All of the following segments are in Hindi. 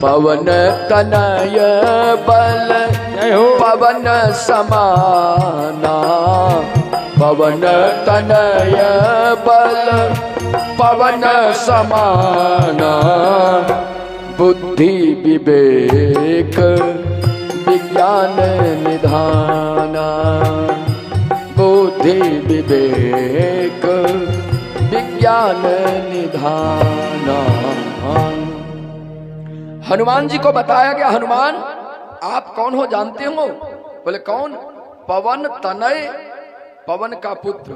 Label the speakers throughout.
Speaker 1: पवन तनय बल पवन समाना, पवन तनय बल पवन समाना, बुद्धि विवेक विज्ञान निधाना, बुद्धि विवेक विज्ञान निधाना। हनुमान जी को बताया गया, हनुमान आप कौन हो जानते हो? बोले कौन? पवन तनय, पवन का पुत्र।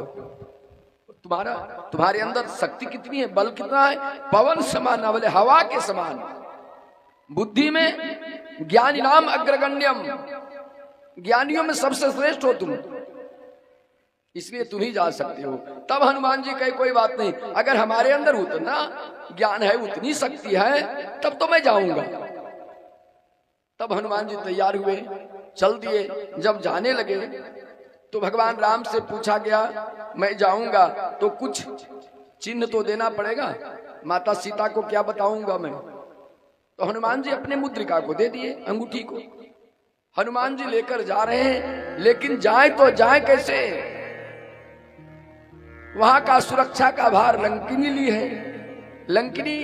Speaker 1: तुम्हारे अंदर शक्ति कितनी है, बल कितना है? पवन समान, बोले हवा के समान। बुद्धि में ज्ञान नाम अग्रगण्यम, ज्ञानियों में सबसे श्रेष्ठ हो तुम, इसलिए तुम ही जा सकते हो। तब हनुमान जी कहे कोई बात नहीं, अगर हमारे अंदर उतना ज्ञान है, उतनी शक्ति है, तब तो मैं जाऊंगा। तब हनुमान जी तैयार हुए, चल दिए। जब जाने लगे तो भगवान राम से पूछा गया, मैं जाऊंगा तो कुछ चिन्ह तो देना पड़ेगा, माता सीता को क्या बताऊंगा मैं? तो हनुमान जी अपने मुद्रिका को दे दिए, अंगूठी को। हनुमान जी लेकर जा रहे हैं, लेकिन जाए तो जाए कैसे? वहां का सुरक्षा का भार लंकिनी ली है। लंकिनी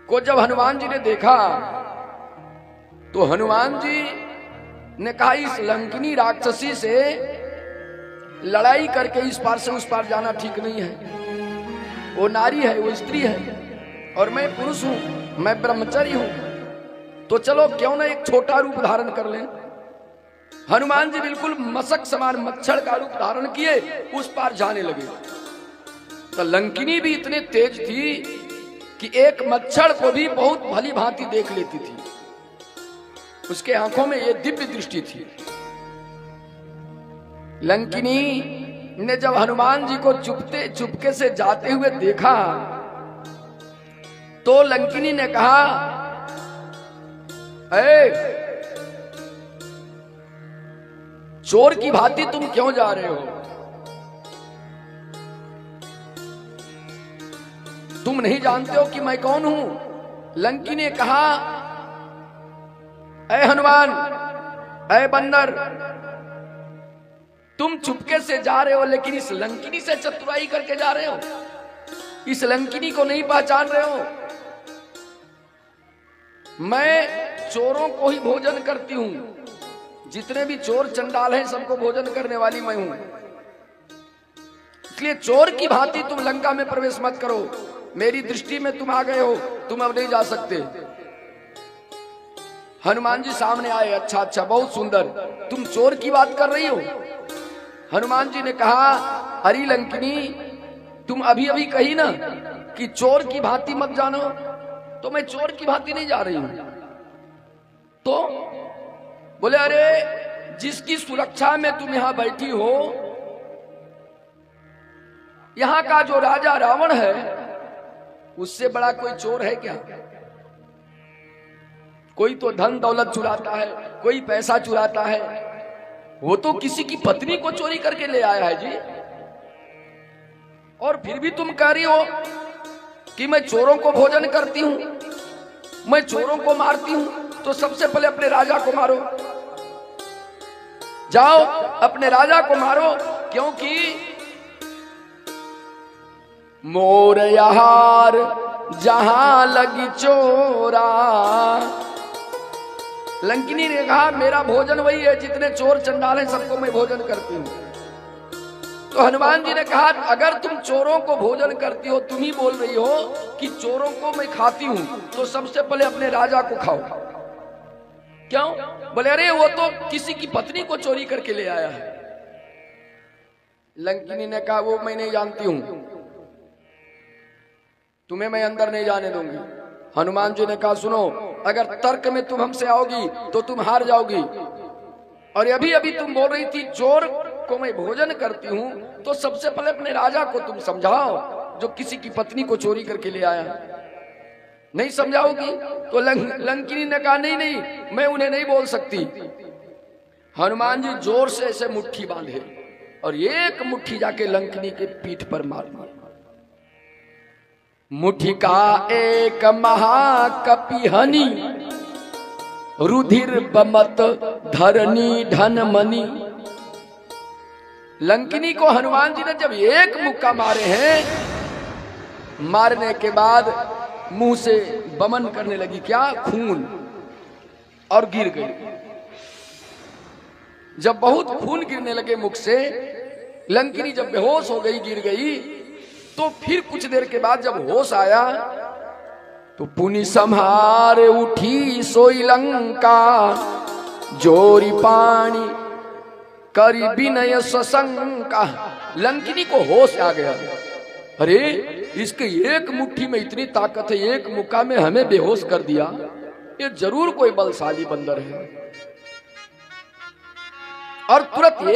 Speaker 1: को जब हनुमान जी ने देखा तो हनुमान जी ने कहा, इस लंकिनी राक्षसी से लड़ाई करके इस पार से उस पार जाना ठीक नहीं है। वो नारी है, वो स्त्री है, और मैं पुरुष हूं, मैं ब्रह्मचारी हूं, तो चलो क्यों ना एक छोटा रूप धारण कर लें। हनुमान जी बिल्कुल मशक समान मच्छर का रूप धारण किए, उस पार जाने लगे। तो लंकिनी भी इतने तेज थी कि एक मच्छर को भी बहुत भली भांति देख लेती थी। उसके आंखों में ये दिव्य दृष्टि थी। लंकिनी ने जब हनुमान जी को चुपके से जाते हुए देखा तो लंकिनी ने कहा, ए चोर की भांति तुम क्यों जा रहे हो? तुम नहीं जानते हो कि मैं कौन हूं? लंकी ने कहा, ऐ हनुमान, ऐ बंदर, तुम चुपके से जा रहे हो, लेकिन इस लंकिनी से चतुराई करके जा रहे हो। इस लंकिनी को नहीं पहचान रहे हो। मैं चोरों को ही भोजन करती हूं, जितने भी चोर चंडाल हैं सबको भोजन करने वाली मैं हूं। इसलिए चोर की भांति तुम लंका में प्रवेश मत करो। मेरी दृष्टि में तुम आ गए हो, तुम अब नहीं जा सकते। हनुमान जी सामने आए, अच्छा अच्छा, बहुत सुंदर, तुम चोर की बात कर रही हो? हनुमान जी ने कहा, अरे लंकिनी, तुम अभी अभी कही ना कि चोर की भांति मत जानो, तो मैं चोर की भांति नहीं जा रही हूं। तो बोले, अरे जिसकी सुरक्षा में तुम यहां बैठी हो, यहां का जो राजा रावण है, उससे बड़ा कोई चोर है क्या? कोई तो धन दौलत चुराता है, कोई पैसा चुराता है, वो तो किसी की पत्नी को चोरी करके ले आया है जी। और फिर भी तुम कह रही हो कि मैं चोरों को भोजन करती हूं, मैं चोरों को मारती हूं। तो सबसे पहले अपने राजा को मारो, जाओ अपने राजा को मारो, क्योंकि मोर यहार जहां लगी चोरा। लंकिनी ने कहा, मेरा भोजन वही है, जितने चोर चंडाल हैं सबको मैं भोजन करती हूं। तो हनुमान जी ने कहा, अगर तुम चोरों को भोजन करती हो, तुम ही बोल रही हो कि चोरों को मैं खाती हूं, तो सबसे पहले अपने राजा को खाओ। क्यों? बोले, अरे वो तो किसी की पत्नी को चोरी करके ले आया है। लंकिनी ने कहा, वो मैं नहीं जानती हूं, तुम्हें मैं अंदर नहीं जाने दूंगी। हनुमान जी ने कहा, सुनो, अगर तर्क में तुम हमसे आओगी तो तुम हार जाओगी। और अभी अभी तुम बोल रही थी चोर को मैं भोजन करती हूं, तो सबसे पहले अपने राजा को तुम समझाओ, जो किसी की पत्नी को चोरी करके ले आया। नहीं समझाओगी? तो लंकिनी ने कहा, नहीं नहीं, मैं उन्हें नहीं बोल सकती। हनुमान जी जोर से ऐसे मुट्ठी बांधे और एक मुट्ठी जाके लंकिनी के पीठ पर मार दी। मुठिका एक महाकपिहनी, रुधिर बमत धरनी धन मनी। लंकिनी को हनुमान जी ने जब एक मुक्का मारे हैं, मारने के बाद मुंह से बमन करने लगी, क्या खून, और गिर गई। जब बहुत खून गिरने लगे मुख से, लंकिनी जब बेहोश हो गई, गिर गई, तो फिर कुछ देर के बाद जब होश आया तो पुनि संहारे उठी सोई लंका, जोरी पानी करी विनय सशंका। लंकिनी को होश आ गया, अरे इसके एक मुट्ठी में इतनी ताकत है, एक मुक्का में हमें बेहोश कर दिया, ये जरूर कोई बलशाली बंदर है। और तुरंत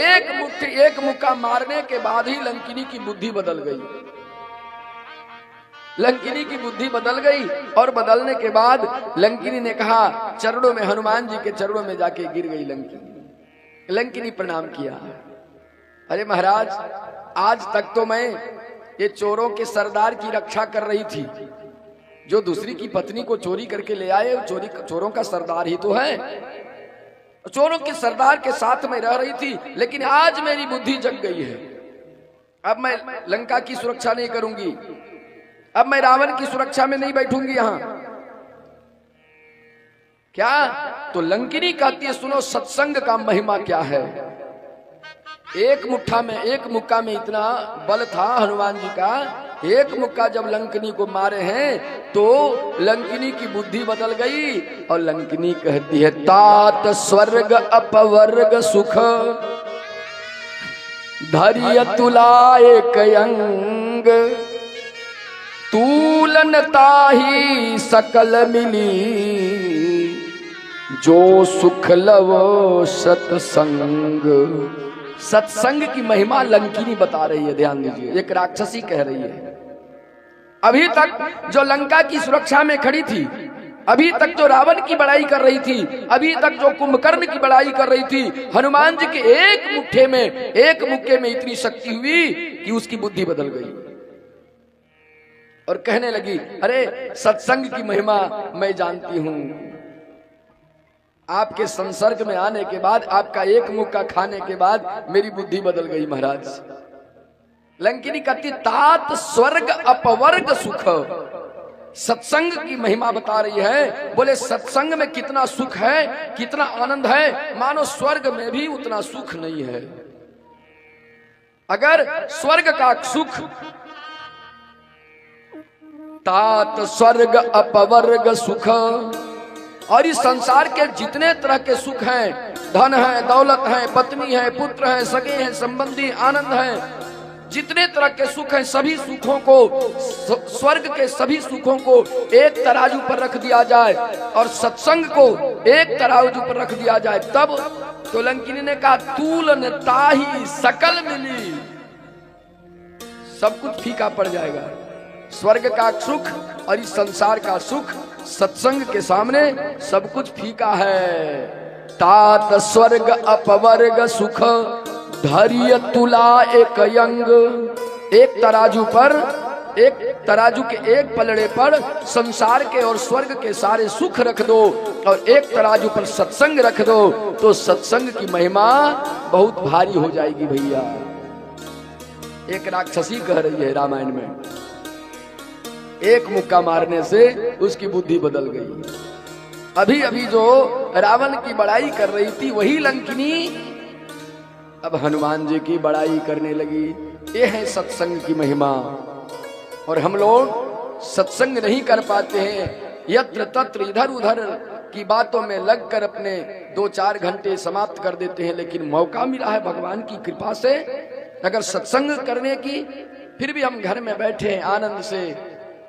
Speaker 1: एक मुक्का मारने के बाद ही लंकिनी की बुद्धि बदल गई। लंकिनी की बुद्धि बदल गई, और बदलने के बाद लंकिनी ने कहा, चरणों में, हनुमान जी के चरणों में जाके गिर गई लंकिनी। लंकिनी प्रणाम किया, अरे महाराज, आज तक तो मैं ये चोरों के सरदार की रक्षा कर रही थी, जो दूसरी की पत्नी को चोरी करके ले आए, चोरों का सरदार ही तो है, चोरों के सरदार के साथ में रह रही थी, लेकिन आज मेरी बुद्धि जग गई है। अब मैं लंका की सुरक्षा नहीं करूंगी, अब मैं रावण की सुरक्षा में नहीं बैठूंगी यहां। क्या? तो लंकिनी कहती है, सुनो सत्संग का महिमा क्या है। एक मुक्का में इतना बल था हनुमान जी का, एक मुक्का जब लंकिनी को मारे हैं तो लंकिनी की बुद्धि बदल गई, और लंकिनी कहती है, तात स्वर्ग अपवर्ग सुख, धैर्य तुलाए कयंग, तूलनता ही सकल मिली, जो सुख लव सत्संग। सत्संग की महिमा लंकिनी बता रही है, ध्यान दीजिए, एक राक्षसी कह रही है। अभी तक जो लंका की सुरक्षा में खड़ी थी, अभी तक जो रावण की बड़ाई कर रही थी, अभी तक जो कुंभकर्ण की बड़ाई कर रही थी, हनुमान जी के एक मुक्के में इतनी शक्ति हुई कि उसकी बुद्धि बदल गई, और कहने लगी, अरे सत्संग की महिमा मैं जानती हूं। आपके संसर्ग में आने के बाद, आपका एक मुक्का खाने के बाद मेरी बुद्धि बदल गई महाराज। लंकिनी कहती, तात स्वर्ग अपवर्ग सुख। सत्संग की महिमा बता रही है। बोले सत्संग में कितना सुख है, कितना आनंद है, मानो स्वर्ग में भी उतना सुख नहीं है। अगर स्वर्ग का सुख, तात स्वर्ग अपवर्ग सुख, और इस संसार के जितने तरह के सुख हैं, धन है, दौलत है, पत्नी है, पुत्र है, सगे हैं, संबंधी, आनंद है, जितने तरह के सुख हैं, सभी सुखों को, स्वर्ग के सभी सुखों को एक तराजू पर रख दिया जाए और सत्संग को एक तराजू पर रख दिया जाए, तब तो लंकिनी ने कहा, तूलनता ही सकल मिली, सब कुछ फीका पड़ जाएगा। स्वर्ग का सुख और इस संसार का सुख सत्संग के सामने सब कुछ फीका है। तात स्वर्ग अपवर्ग सुख, धैर्य तुला एक यंग। एक तराजू पर, एक तराजू के एक पलड़े पर संसार के और स्वर्ग के सारे सुख रख दो, और एक तराजू पर सत्संग रख दो, तो सत्संग की महिमा बहुत भारी हो जाएगी भैया। एक राक्षसी कह रही है रामायण में, एक मुक्का मारने से उसकी बुद्धि बदल गई। अभी अभी जो रावण की बड़ाई कर रही थी वही लंकिनी अब हनुमान जी की बड़ाई करने लगी। ये है सत्संग की महिमा। और हम लोग सत्संग नहीं कर पाते हैं, यत्र तत्र इधर उधर की बातों में लगकर अपने 2-4 घंटे समाप्त कर देते हैं। लेकिन मौका मिला है भगवान की कृपा से, अगर सत्संग करने की, फिर भी हम घर में बैठे हैं आनंद से,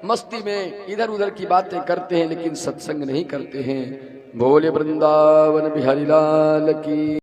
Speaker 1: मस्ती में इधर उधर की बातें करते हैं, लेकिन सत्संग नहीं करते हैं। भोले वृंदावन बिहारी लाल की।